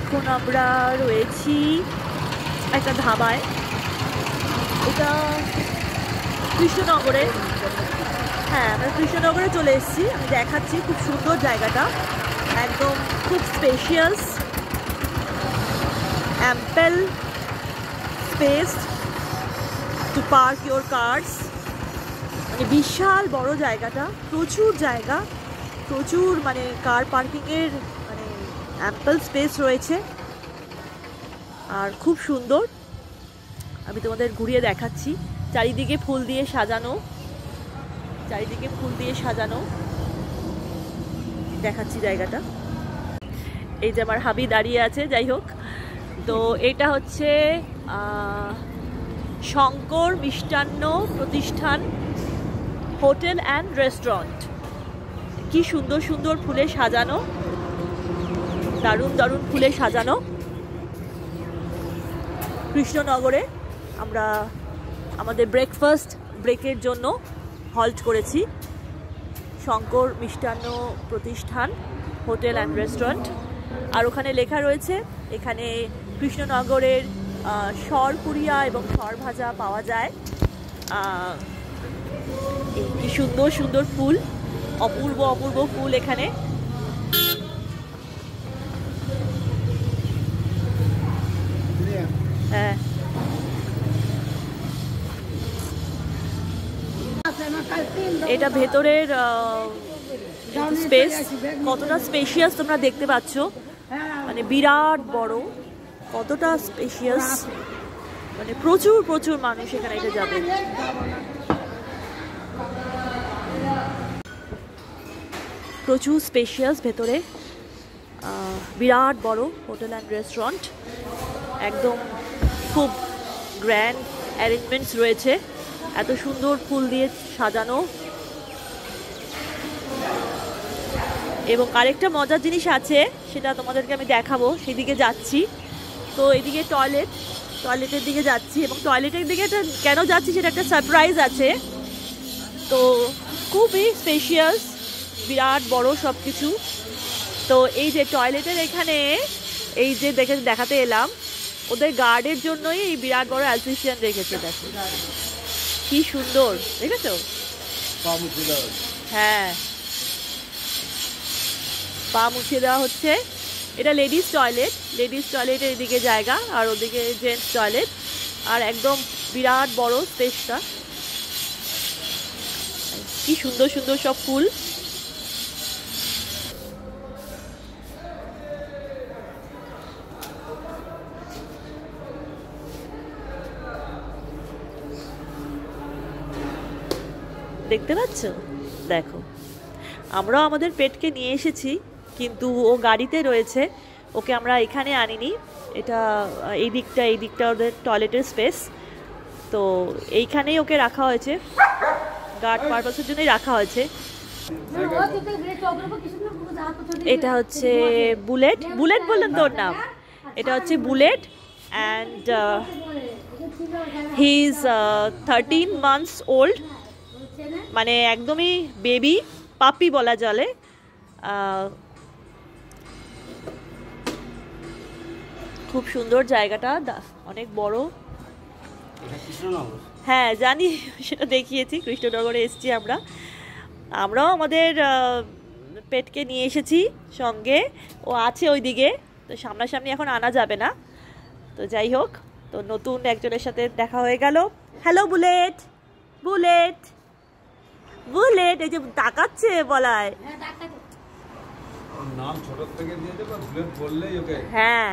এখন আমরা রয়েছি একটা ধাবায়। এটা কৃষ্ণনগরে। হ্যাঁ, আমরা কৃষ্ণনগরে চলে এসেছি। আমি দেখাচ্ছি, খুব সুন্দর জায়গাটা, একদম খুব spacious, ample space to park your cars. মানে বিশাল বড় জায়গাটা, প্রচুর জায়গা, প্রচুর মানে কার পার্কিংয়ের মানে অ্যাম্পল স্পেস রয়েছে আর খুব সুন্দর। আমি তোমাদের ঘুরিয়ে দেখাচ্ছি। চারিদিকে ফুল দিয়ে সাজানো, চারিদিকে ফুল দিয়ে সাজানো। দেখাচ্ছি জায়গাটা। এই যে আমার হাবি দাঁড়িয়ে আছে। যাই হোক, তো এটা হচ্ছে শঙ্কর মিষ্টান্ন প্রতিষ্ঠান হোটেল অ্যান্ড রেস্টুরেন্ট। কি সুন্দর সুন্দর ফুলে সাজানো, দারুণ দারুণ ফুলে সাজানো। কৃষ্ণনগরে আমরা আমাদের ব্রেকফাস্ট ব্রেকের জন্য হল্ট করেছি। শঙ্কর মিষ্টান্ন প্রতিষ্ঠান হোটেল অ্যান্ড রেস্টুরেন্ট। আর ওখানে লেখা রয়েছে এখানে কৃষ্ণনগরের সরপুরিয়া এবং সরভাজা পাওয়া যায়। কি সুন্দর সুন্দর ফুল, অপূর্ব অপূর্ব ফুল এখানে। হ্যাঁ, এটা ভেতরের স্পেস কতটা স্পেশিয়াস তোমরা দেখতে পাচ্ছ। মানে বিরাট বড়, কতটা স্পেশিয়াস, মানে প্রচুর প্রচুর মানুষ এখানে এটা যাবে। প্রচুর স্পেশিয়াস ভেতরে, বিরাট বড় হোটেল অ্যান্ড রেস্টুরেন্ট। একদম খুব গ্র্যান্ড অ্যারেঞ্জমেন্টস রয়েছে, এত সুন্দর ফুল দিয়ে সাজানো। এবং আরেকটা মজার জিনিস আছে, সেটা তোমাদেরকে আমি দেখাবো। সেদিকে যাচ্ছি। তো এদিকে টয়লেটের দিকে যাচ্ছি, এবং টয়লেটের দিকে কেন যাচ্ছি সেটা একটা সারপ্রাইজ আছে। তো খুবই স্পেশিয়াস, বিরাট বড় সব কিছু। তো এই যে টয়লেটের এখানে এই যে দেখাতে এলাম, ওদের গার্ডের জন্যই এই বিরাট বড় অ্যালসিশিয়ান রেখেছে। দেখো কি সুন্দর, দেখেছো? হ্যাঁ, পা মুছিয়ে দেওয়া হচ্ছে। এটা লেডিস টয়লেটের এদিকে জায়গা, আর ওদিকে জেন্টস টয়লেট। আর একদম বিরাট বড় স্পেসটা। কি সুন্দর সুন্দর সব ফুল। দেখতে পাচ্ছ? দেখো, আমরাও আমাদের পেটকে নিয়ে এসেছি, কিন্তু ও গাড়িতে রয়েছে, ওকে আমরা এখানে আনিনি। এটা এই দিকটা ওদের টয়লেটের স্পেস। তো এইখানেই ওকে রাখা হয়েছে, গার্ড পারপাসের জন্যই রাখা হয়েছে। এটা হচ্ছে বুলেট বললেন তোর নাম? এটা হচ্ছে bullet, and he is 13 months old. মানে একদমই বেবি, পাপি বলা চলে। খুব সুন্দর জায়গাটা, অনেক বড়। হ্যাঁ জানি, সেটা দেখিয়েছি। কৃষ্ণনগরে এসেছি আমরাও আমাদের পেটকে নিয়ে এসেছি সঙ্গে। ও আছে ওইদিকে, তো সামনাসামনি এখন আনা যাবে না। তো যাই হোক, তো নতুন একজনের সাথে দেখা হয়ে গেল। হ্যালো বুলেট, বুলেট বুলেট, এই যে তাকাচ্ছে বলায়। নাম ছোট থেকে দিয়ে দেব, বুলেট বললেই ওকে। হ্যাঁ,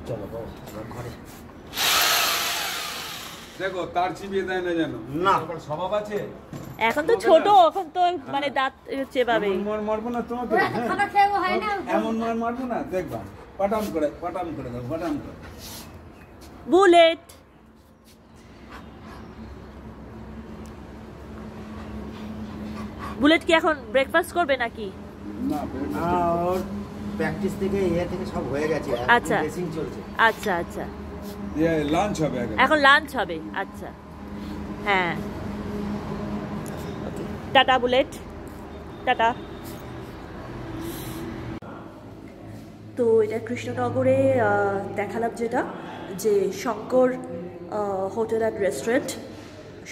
চলো বাবা ঘরে। দেখো তার চিবিয়ে দেয় না জানো? না, স্বভাব আছে। এখন তো ছোট, এখন তো মানে দাঁত চেবাবে। মারবো না তোমাকে, এমন মারবো না, দেখবা পাটাম করে দাও, পাটাম করে। বুলেট, বুলেট কি এখন ব্রেকফাস্ট করবে নাকি? না, ওর প্র্যাকটিস থেকে থেকে সব হয়ে গেছে। আচ্ছা, রেসিং চলছে। আচ্ছা আচ্ছা, লাঞ্চ হবে এখন লাঞ্চ হবে। আচ্ছা, হ্যাঁ, টাটা বুলেট, টাটা। তো এটা কৃষ্ণনগরে দেখালাম যেটা, যে Shankar hotel and restaurant,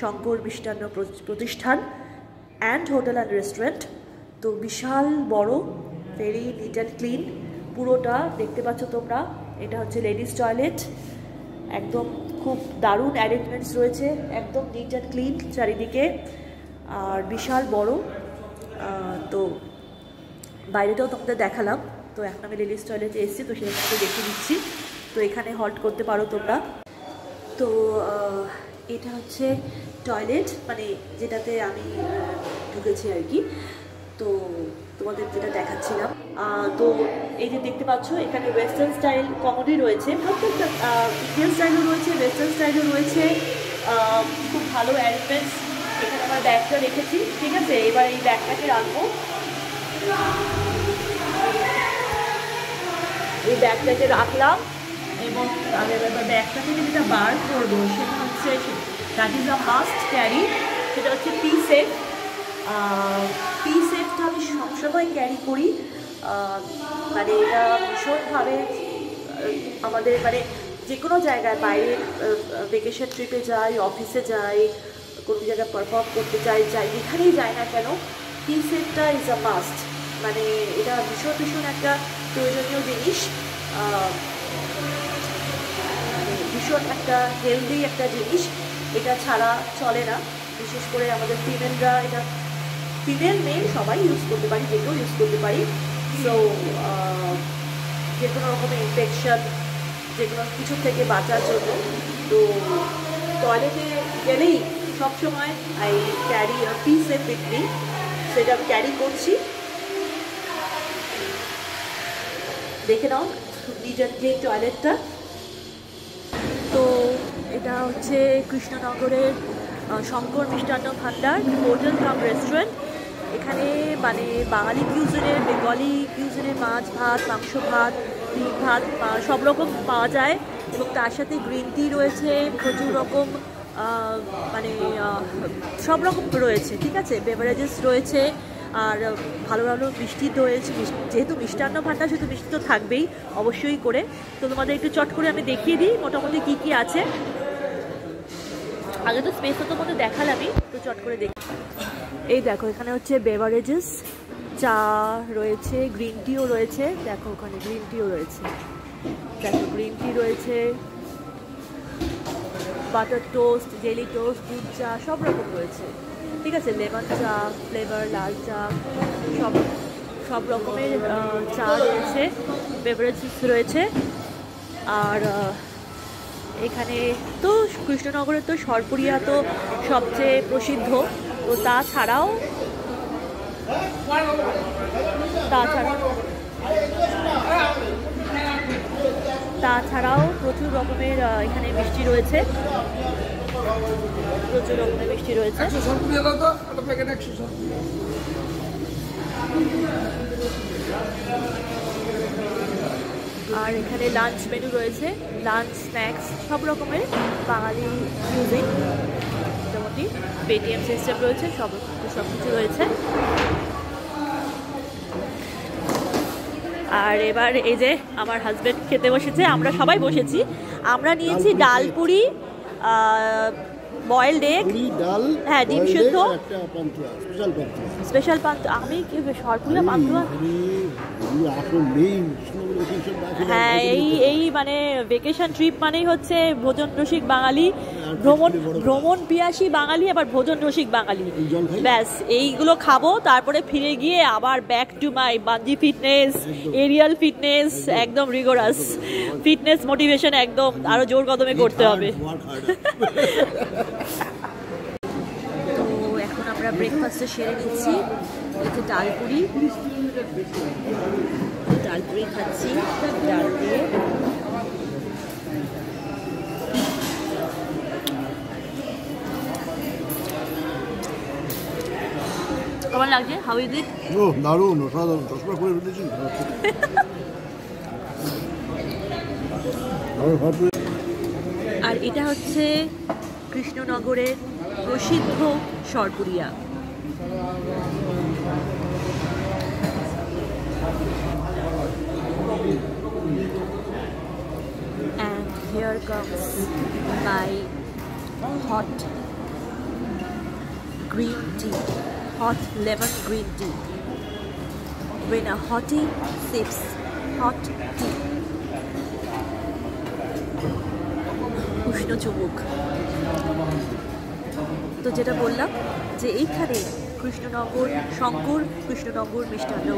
Shankar মিষ্টান্ন প্রতিষ্ঠান অ্যান্ড হোটেল অ্যান্ড রেস্টুরেন্ট। তো বিশাল বড়, ভেরি নিট অ্যান্ড ক্লিন পুরোটা, দেখতে পাচ্ছ তোমরা। এটা হচ্ছে লেডিস টয়লেট, একদম খুব দারুণ অ্যারেঞ্জমেন্টস রয়েছে, একদম নিট অ্যান্ড ক্লিন চারিদিকে, আর বিশাল বড়। তো বাইরেটাও তোমাদের দেখালাম। তো এখন আমি লেডিস টয়লেটে এসেছি, তো সেটা তোমাদের দেখিয়ে দিচ্ছি। তো এখানে হল্ট করতে পারো তোমরা। তো এটা হচ্ছে টয়লেট, মানে যেটাতে আমি ঢুকেছি আর কি। তো তোমাদের যেটা দেখাচ্ছিলাম, তো এই যে দেখতে পাচ্ছ এখানে ওয়েস্টার্ন স্টাইল কমোডি রয়েছে, প্রত্যেকটা ইন্ডিয়ান স্টাইলও রয়েছে, ওয়েস্টার্ন স্টাইলও রয়েছে, খুব ভালো অ্যারেঞ্জমেন্টস। এখানে আমার ব্যাগটা রেখেছি, ঠিক আছে। এবার এই ব্যাগটাকে রাখবো, এই ব্যাগটাকে রাখলাম, এবং আমি এবার ব্যাগটা থেকে যেটা বার করবো সেটা হচ্ছে, that is a must carry, সেটা হচ্ছে পি সেফ। পি সেফটা আমি সবসময় ক্যারি করি, মানে এটা ভীষণভাবে আমাদের মানে যে কোনো জায়গায়, বাইরে ভেকেশন ট্রিপে যাই, অফিসে যাই, কোনো জায়গায় পারফর্ম করতে যাই, যেখানেই যাই না কেন, পি সেফটা ইজ আ মাস্ট। মানে এটা ভীষণ ভীষণ একটা প্রয়োজনীয় জিনিস, ভীষণ একটা হেলদি একটা জিনিস, এটা ছাড়া চলে না। বিশেষ করে আমাদের ফিমেলরা, এটা ফিমেল মেল সবাই ইউজ করতে পারি, যে কেউ ইউজ করতে পারি। সো যে কোনো রকমের ইনফেকশন, যে কোনো কিছু থেকে বাঁচার জন্য। তো টয়লেটে গেলেই সবসময় I carry a P safe with me, সেটা আমি ক্যারি করছি। দেখে নাও নিট অ্যান্ড ক্লিন টয়লেটটা। তো এটা হচ্ছে কৃষ্ণনগরের শঙ্কর মিষ্টান্ন ভান্ডার হোটেল কাম রেস্টুরেন্ট। এখানে মানে বাঙালি কিউজিনের, বেঙ্গলি কিউজিনের মাছ ভাত, মাংস ভাত, ডিম ভাত সব রকম পাওয়া যায়, এবং তার সাথে গ্রিন টি রয়েছে, প্রচুর রকম মানে সব রকম রয়েছে, ঠিক আছে। বেভারেজেস রয়েছে, আর ভালো ভালো মিষ্টি রয়েছে। যেহেতু মিষ্টান্ন ভান্ডার, সেহেতু মিষ্টি তো থাকবেই অবশ্যই করে। তো তোমাদের একটু চট করে আমি দেখিয়ে দিই মোটামুটি কী কী আছে। আগে তো স্পেসটা তোমাদের দেখালামই, তো চট করে দেখি। এই দেখো, এখানে হচ্ছে বেভারেজেস, চা রয়েছে, গ্রিন টিও রয়েছে, দেখো ওখানে গ্রিন টিও রয়েছে, দেখো গ্রিন টি রয়েছে, বাটার টোস্ট, জেলি টোস্ট, দুধ চা সব রকম রয়েছে, ঠিক আছে। লেমন চা, ফ্লেভার, লাল চা, সব রকমের চা রয়েছে, বেভারেজেস রয়েছে। আর এখানে তো কৃষ্ণনগরের তো সরপুরিয়া তো সবচেয়ে প্রসিদ্ধ। তো তাছাড়াও প্রচুর রকমের এখানে মিষ্টি রয়েছে, প্রচুর রকমের মিষ্টি রয়েছে। আর এখানে লাঞ্চ মেনু রয়েছে, লাঞ্চ স্ন্যাক্স সব রকমের বাঙালি কিউজিন, মোটামুটি পেটিএম সিস্টেম রয়েছে, সব কিছু রয়েছে। আর এবার এই যে আমার হাজবেন্ড খেতে বসেছে, আমরা সবাই বসেছি। আমরা নিয়েছি ডাল পুরি, বয়েলড এগ, হ্যাঁ ডিম সিদ্ধ, স্পেশাল পান্তুয়া। আমি সরপুরিয়া পান্তুয়া, হ্যাঁ এই মানে ভেকেশন ট্রিপ মানেই হচ্ছে ভোজন রসিক বাঙালি, ভ্রমণ পিয়াসী বাঙালি, আবার ভোজন রসিক বাঙালি, ব্যাস এইগুলো খাবো। তারপরে ফিরে গিয়ে আবার back to my bungee fitness, aerial fitness, একদম রিগোরাস ফিটনেস মোটিভেশন, একদম আরো জোর কদমে করতে হবে। তো এখন আমরা ব্রেকফাস্টে সেরে নিচ্ছি, হচ্ছে ডালপুরি খাচ্ছি ডাল দিয়ে। কেমন লাগছে? How is it? ও দারুণ, অসাধারণ, চশমা করে ফেলেছি। আর এটা হচ্ছে কৃষ্ণনগরের প্রসিদ্ধ সরপুরিয়া। comes my hot green tea, hot lemon green tea. When a hottie sips hot tea. উষ্ণ চুমুক। তো যেটা বললাম যে এইখানে কৃষ্ণনগর শঙ্কর কৃষ্ণনগর মিষ্টান্ন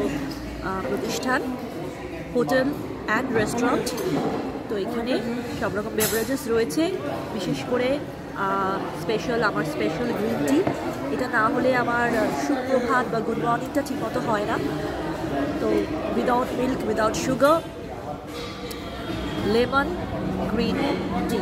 প্রতিষ্ঠান, হোটেল অ্যান্ড রেস্টুরেন্ট। তো এখানে সব রকম বেভারেজেস রয়েছে, বিশেষ করে আমার স্পেশাল গ্রিন টি। এটা না হলে আমার সুপ্রভাত বা গুড মর্নিংটা ঠিকমতো হয় না। তো without milk, without sugar, lemon green tea.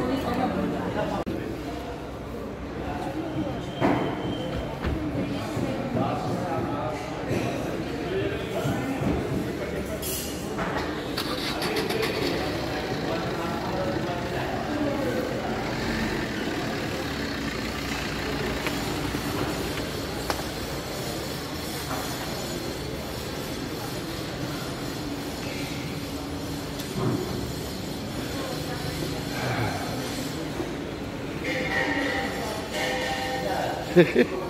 Hehe